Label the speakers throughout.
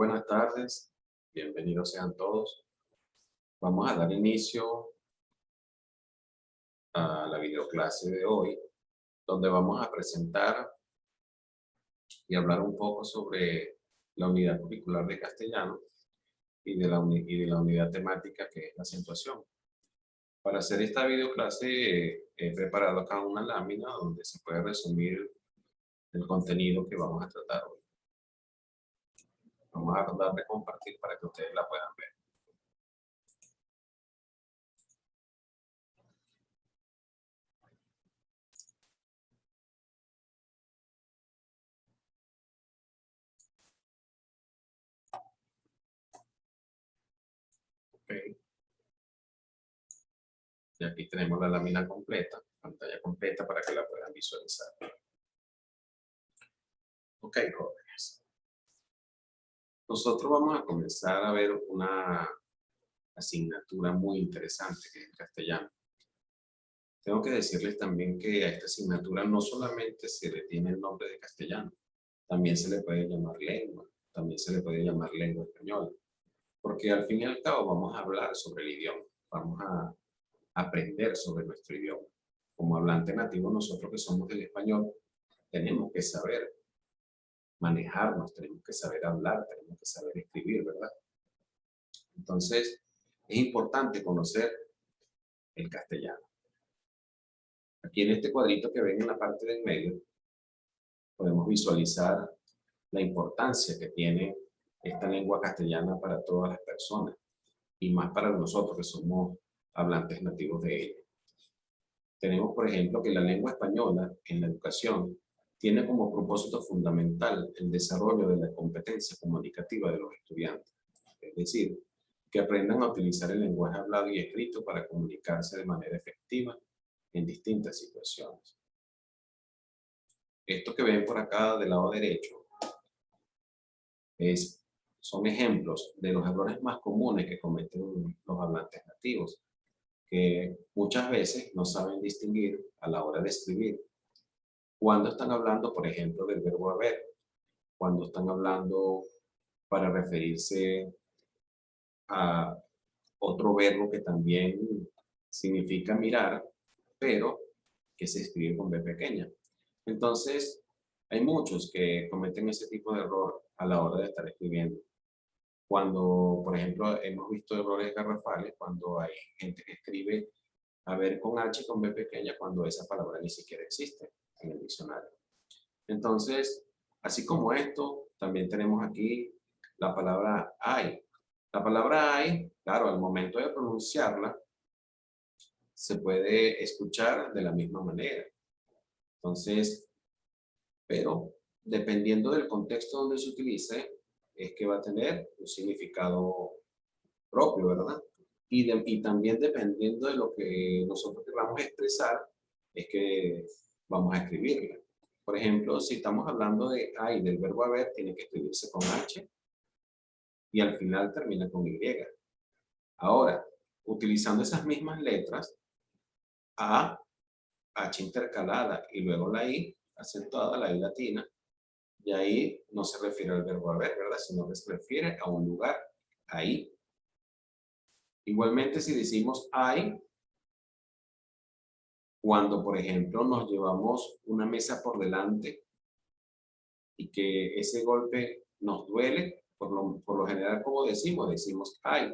Speaker 1: buenas tardes, bienvenidos sean todos. Vamos a dar inicio a la videoclase de hoy, donde vamos a presentar y hablar un poco sobre la unidad curricular de castellano y de la unidad temática que es la acentuación. Para hacer esta videoclase he preparado acá una lámina donde se puede resumir el contenido que vamos a tratar hoy. Vamos a tratar de compartir para que ustedes la puedan ver. Okay. Y aquí tenemos la lámina completa, pantalla completa para que la puedan visualizar. Ok, jóvenes. Nosotros vamos a comenzar a ver una asignatura muy interesante que es el castellano. Tengo que decirles también que a esta asignatura no solamente se le tiene el nombre de castellano, también se le puede llamar lengua, también se le puede llamar lengua española, porque al fin y al cabo vamos a hablar sobre el idioma, vamos a aprender sobre nuestro idioma. Como hablante nativo, nosotros que somos del español, tenemos que saber manejarnos, tenemos que saber hablar, tenemos que saber escribir, ¿verdad? Entonces, es importante conocer el castellano. Aquí en este cuadrito que ven en la parte del medio, podemos visualizar la importancia que tiene esta lengua castellana para todas las personas y más para nosotros que somos hablantes nativos de ella. Tenemos, por ejemplo, que la lengua española en la educación tiene como propósito fundamental el desarrollo de la competencia comunicativa de los estudiantes. Es decir, que aprendan a utilizar el lenguaje hablado y escrito para comunicarse de manera efectiva en distintas situaciones. Esto que ven por acá del lado derecho son ejemplos de los errores más comunes que cometen los hablantes nativos, que muchas veces no saben distinguir a la hora de escribir. Cuando están hablando, por ejemplo, del verbo haber, cuando están hablando para referirse a otro verbo que también significa mirar, pero que se escribe con B pequeña. Entonces, hay muchos que cometen ese tipo de error a la hora de estar escribiendo. Cuando, por ejemplo, hemos visto errores garrafales, cuando hay gente que escribe haber con H y con B pequeña, cuando esa palabra ni siquiera existe en el diccionario. Entonces, así como esto, también tenemos aquí la palabra hay. La palabra hay, claro, al momento de pronunciarla, se puede escuchar de la misma manera. Entonces, pero dependiendo del contexto donde se utilice, es que va a tener un significado propio, ¿verdad? Y también dependiendo de lo que nosotros queramos expresar, es que vamos a escribirla. Por ejemplo, si estamos hablando de hay, del verbo haber, tiene que escribirse con H y al final termina con Y. Ahora, utilizando esas mismas letras, A, H intercalada y luego la I acentuada, la I latina, y ahí no se refiere al verbo haber, ¿verdad? Sino que se refiere a un lugar, ahí. Igualmente, si decimos hay, cuando, por ejemplo, nos llevamos una mesa por delante y que ese golpe nos duele, por lo general, como decimos hay.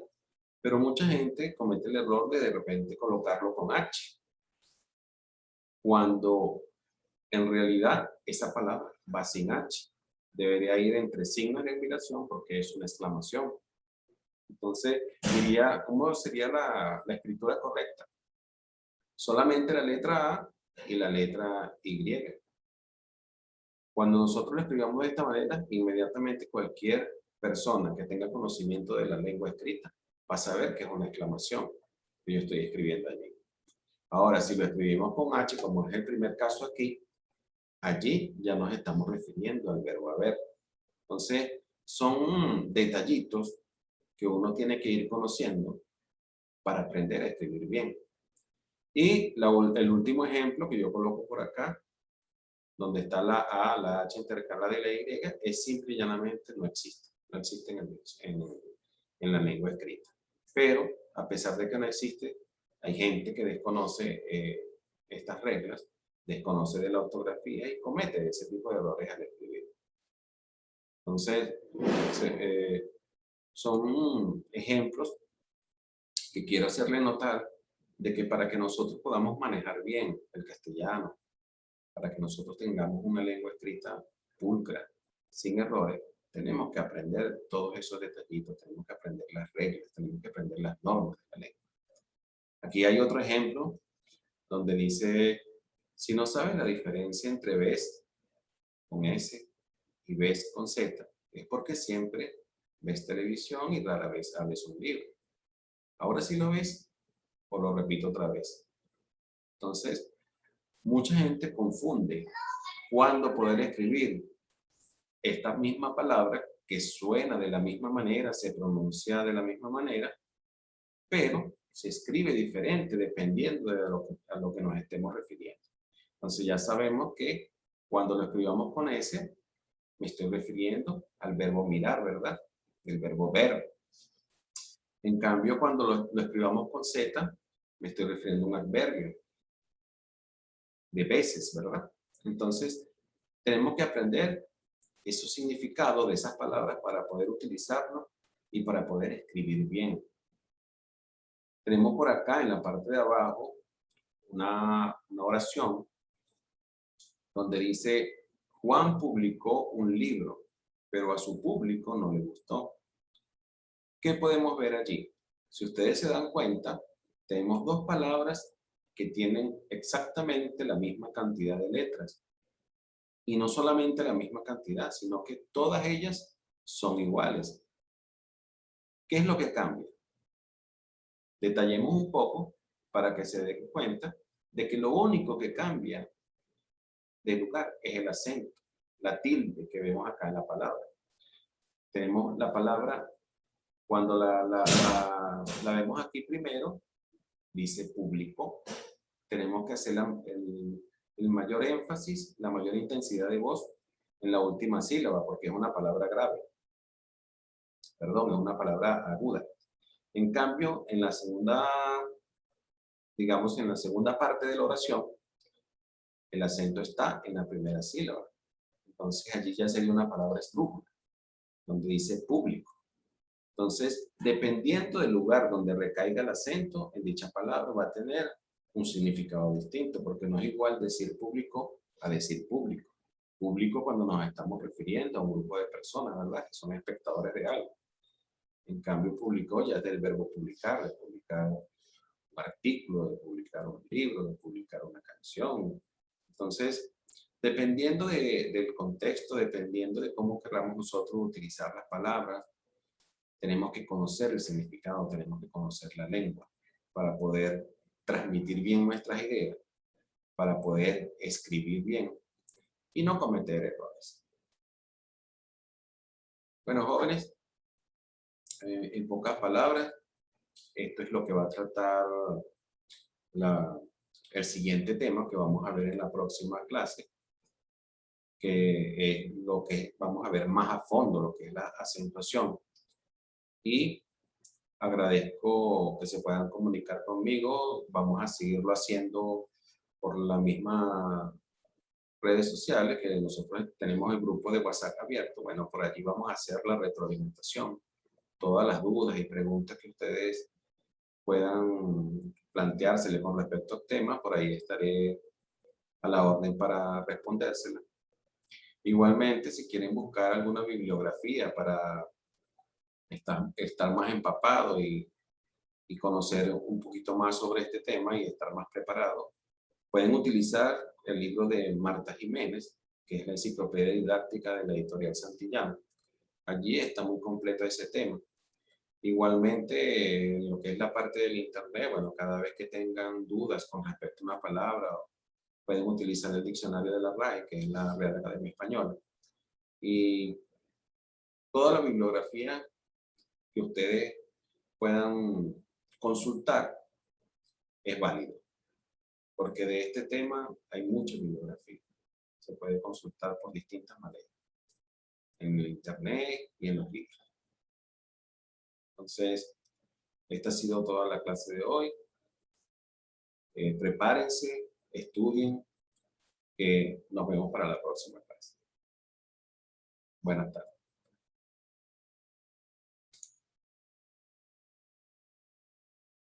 Speaker 1: Pero mucha gente comete el error de repente colocarlo con H, cuando en realidad esa palabra va sin H. Debería ir entre signos de admiración porque es una exclamación. Entonces, diría, ¿cómo sería la escritura correcta? Solamente la letra A y la letra Y. Cuando nosotros lo escribamos de esta manera, inmediatamente cualquier persona que tenga conocimiento de la lengua escrita va a saber que es una exclamación que yo estoy escribiendo allí. Ahora, si lo escribimos con H, como es el primer caso aquí, allí ya nos estamos refiriendo al verbo haber. Entonces, son detallitos que uno tiene que ir conociendo para aprender a escribir bien. Y el último ejemplo que yo coloco por acá, donde está la A, la H intercalada y la Y, es simple y llanamente no existe. no existe en la lengua escrita. Pero, a pesar de que no existe, hay gente que desconoce estas reglas, desconoce de la ortografía y comete ese tipo de errores al escribir. Entonces, son ejemplos que quiero hacerle notar de que para que nosotros podamos manejar bien el castellano, para que nosotros tengamos una lengua escrita pulcra, sin errores, tenemos que aprender todos esos detallitos, tenemos que aprender las reglas, tenemos que aprender las normas de la lengua. Aquí hay otro ejemplo donde dice, si no sabes la diferencia entre ves con S y ves con Z, es porque siempre ves televisión y rara vez hables un libro. Ahora sí lo ves, o lo repito otra vez. Entonces, mucha gente confunde cuándo poder escribir esta misma palabra que suena de la misma manera, se pronuncia de la misma manera, pero se escribe diferente dependiendo de a lo que nos estemos refiriendo. Entonces ya sabemos que cuando lo escribamos con S, me estoy refiriendo al verbo mirar, ¿verdad? El verbo ver. En cambio, cuando lo escribamos con Z, me estoy refiriendo a un adverbio de veces, ¿verdad? Entonces, tenemos que aprender esos significados de esas palabras para poder utilizarlo y para poder escribir bien. Tenemos por acá en la parte de abajo una oración donde dice, Juan publicó un libro, pero a su público no le gustó. ¿Qué podemos ver allí? Si ustedes se dan cuenta, tenemos dos palabras que tienen exactamente la misma cantidad de letras. Y no solamente la misma cantidad, sino que todas ellas son iguales. ¿Qué es lo que cambia? Detallemos un poco para que se den cuenta de que lo único que cambia de lugar es el acento, la tilde que vemos acá en la palabra. Tenemos la palabra, cuando la vemos aquí primero, dice público. Tenemos que hacer el mayor énfasis, la mayor intensidad de voz en la última sílaba, porque es una palabra grave. Perdón, es una palabra aguda. En cambio, en la segunda, digamos, en la segunda parte de la oración, el acento está en la primera sílaba. Entonces, allí ya sería una palabra esdrújula, donde dice público. Entonces, dependiendo del lugar donde recaiga el acento en dicha palabra, va a tener un significado distinto, porque no es igual decir público a decir público. Público cuando nos estamos refiriendo a un grupo de personas, ¿verdad? Que son espectadores de algo. En cambio, publicó ya es del verbo publicar, de publicar un artículo, de publicar un libro, de publicar una canción. Entonces, dependiendo del contexto, dependiendo de cómo queramos nosotros utilizar las palabras, tenemos que conocer el significado, tenemos que conocer la lengua para poder transmitir bien nuestras ideas, para poder escribir bien y no cometer errores. Bueno, jóvenes, en pocas palabras, esto es lo que va a tratar el siguiente tema que vamos a ver en la próxima clase, que es lo que vamos a ver más a fondo, lo que es la acentuación. Y agradezco que se puedan comunicar conmigo. Vamos a seguirlo haciendo por las mismas redes sociales, que nosotros tenemos el grupo de WhatsApp abierto. Bueno, por allí vamos a hacer la retroalimentación. Todas las dudas y preguntas que ustedes puedan planteársele con respecto al tema, por ahí estaré a la orden para respondérsela. Igualmente, si quieren buscar alguna bibliografía para estar más empapado y conocer un poquito más sobre este tema y estar más preparado, pueden utilizar el libro de Marta Jiménez, que es la enciclopedia didáctica de la editorial Santillán. Allí está muy completo ese tema. Igualmente, lo que es la parte del internet, bueno, cada vez que tengan dudas con respecto a una palabra, pueden utilizar el diccionario de la RAE, que es la Real Academia Española. Y toda la bibliografía que ustedes puedan consultar es válido, porque de este tema hay mucha bibliografía. Se puede consultar por distintas maneras. en el internet y en los libros. Entonces, esta ha sido toda la clase de hoy. Prepárense, estudien, que nos vemos para la próxima clase. Buenas tardes.